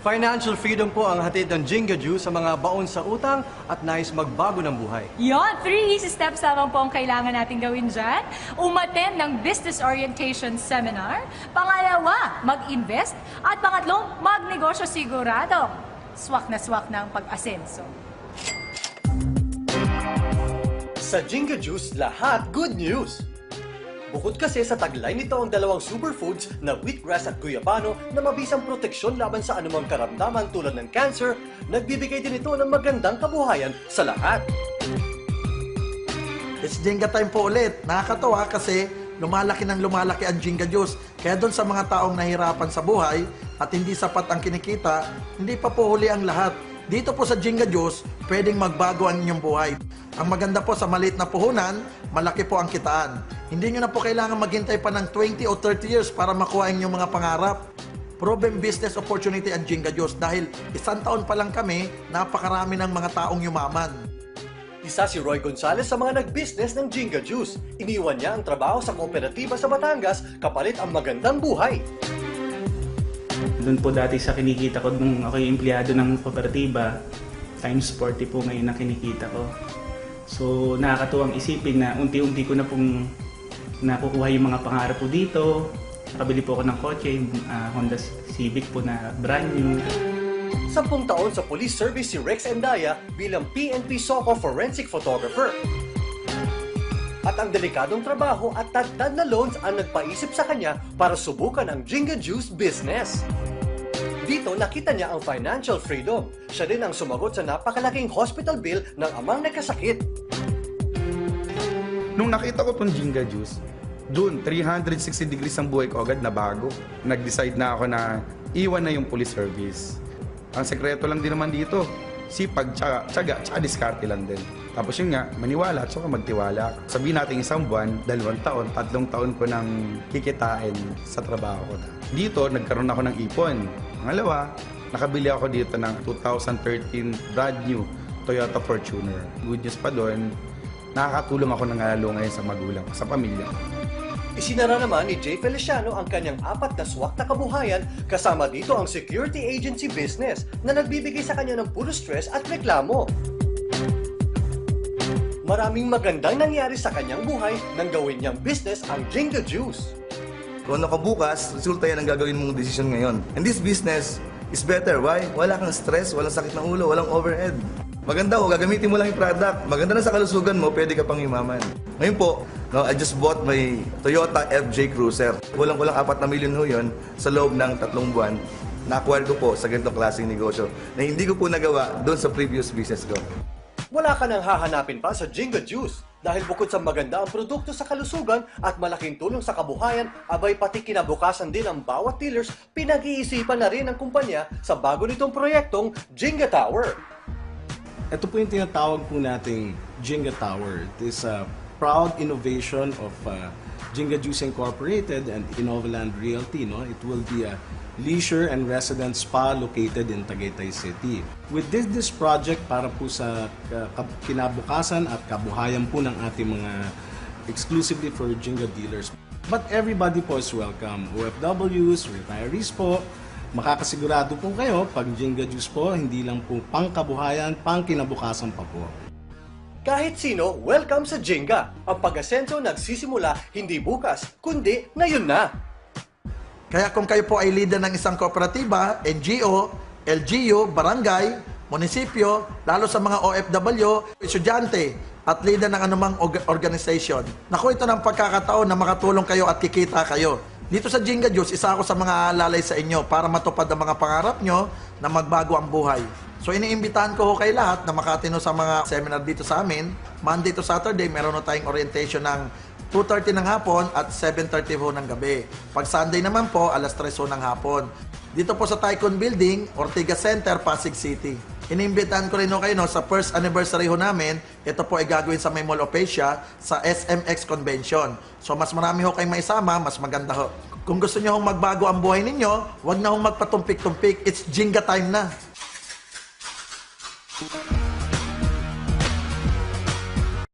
Financial freedom po ang hatid ng Jinga Juice sa mga baon sa utang at nais magbago ng buhay. Yon, 3 easy steps lamang po ang kailangan natin gawin dyan. Umattend ng business orientation seminar. Pangalawa, mag-invest. At pangatlong, magnegosyo sigurado. Swak na ang pag-asenso. Sa Jinga Juice, lahat good news! Bukod kasi sa taglay nito ang dalawang superfoods na wheatgrass at guyabano na mabisang proteksyon laban sa anumang karamdaman tulad ng cancer, nagbibigay din ito ng magandang kabuhayan sa lahat. It's Jinga time po ulit. Nakakatawa kasi lumalaki ng lumalaki ang Jinga Juice. Kaya doon sa mga taong nahihirapan sa buhay at hindi sapat ang kinikita, hindi pa po huli ang lahat. Dito po sa Jinga Juice, pwedeng magbago ang inyong buhay. Ang maganda po sa maliit na puhunan, malaki po ang kitaan. Hindi nyo na po kailangan maghintay pa ng 20 o 30 years para makuha ang inyong mga pangarap. Proven business opportunity ang Jinga Juice dahil 1 taon pa lang kami, napakarami ng mga taong yumaman. Isa si Roy Gonzalez sa mga nag-business ng Jinga Juice. Iniwan niya ang trabaho sa kooperatiba sa Batangas kapalit ang magandang buhay. Doon po dati sa kinikita ko nung ako yung empleyado ng kooperatiba, times 40 po ngayon na kinikita ko. So nakakatuwang isipin na unti-unti ko na pong nakukuha yung mga pangarap po dito. Nakabili po ako ng kotse, yung Honda Civic po na brand new. 10 taon sa police service si Rex Endaya bilang PNP SOCO forensic photographer. At ang delikadong trabaho at tagtad na loans ang nagpaisip sa kanya para subukan ang Jinga Juice business. Dito nakita niya ang financial freedom. Siya din ang sumagot sa napakalaking hospital bill ng amang nagkasakit. Nung nakita ko tong Jinga Juice, doon 360 degrees ang buhay ko agad na bago. Nag-decide na ako na iwan na yung police service. Ang sekreto lang din naman dito, sipag, tiyaga, tsaka diskarte lang din. Tapos yun nga, maniwala at saka magtiwala. Sabihin natin 1 buwan, 2 taon, 3 taon ko nang kikitain sa trabaho ko na. Dito, nagkaroon ako ng ipon. Pangalawa, nakabili ako dito ng 2013 brand new Toyota Fortuner. Good news pa doon, nakakatulong ako ng lalo ngayon sa magulang ko, sa pamilya ko. Isinara naman ni Jay Feliciano ang kanyang 4 na swak na kabuhayan kasama dito ang security agency business na nagbibigay sa kanya ng puro stress at reklamo. Maraming magandang nangyari sa kanyang buhay nang gawin niyang business ang Jinga Juice. Kung ano ka bukas, resulta yan ang gagawin mong desisyon ngayon. And this business is better. Why? Wala kang stress, walang sakit ng ulo, walang overhead. Maganda ho, gagamitin mo lang yung product. Maganda na sa kalusugan mo, pwede ka pang yumaman. Ngayon po, no, I just bought my Toyota FJ Cruiser. Kulang-kulang 4 na milyon ho yun sa loob ng 3 buwan. Na-acquire ko po sa ganitong klaseng negosyo na hindi ko po nagawa doon sa previous business ko. Wala ka nang hahanapin pa sa Jinga Juice dahil bukod sa maganda ang produkto sa kalusugan at malaking tulong sa kabuhayan, abay pati kinabukasan din ang bawat dealers, pinag-iisipan na rin ng kumpanya sa bago nitong proyektong Jinga Tower. Ito po yung tinatawag po nating Jinga Tower. It is a proud innovation of Jinga Juice Incorporated and Innovaland Realty. No? It will be a leisure and residence spa located in Tagaytay City. With this project para po sa kinabukasan at kabuhayan po ng ating mga exclusively for Jinga dealers. But everybody po is welcome. OFWs, retirees po, makakasigurado po kayo pag Jinga Juice po, hindi lang po pangkabuhayan, pangkinabukasan pa po. Kahit sino, welcome sa Jinga. Ang pag-asenso nagsisimula hindi bukas, kundi ngayon na. Kaya kung kayo po ay leader ng isang kooperatiba, NGO, LGU, barangay, munisipyo, lalo sa mga OFW, estudyante, at leader ng anumang organization. Naku, ito ng pagkakataon na makatulong kayo at kikita kayo. Dito sa Jinga Juice, isa ako sa mga alalay sa inyo para matupad ang mga pangarap nyo na magbago ang buhay. So iniimbitahan ko ho kayo lahat na makatino sa mga seminar dito sa amin. Monday to Saturday, meron na tayong orientation ng 2:30 ng hapon at 7:30 ho ng gabi. Pag Sunday naman po, alas 3 ho ng hapon. Dito po sa Tycoon Building, Ortigas Center, Pasig City. Inimbitahan ko rin ho kayo sa first anniversary ho namin. Ito po ay gagawin sa May Mall of Asia sa SMX Convention. So mas marami ho kayong maisama, mas maganda ho. Kung gusto nyo hong magbago ang buhay ninyo, huwag na hong magpatumpik-tumpik. It's Jinga time na.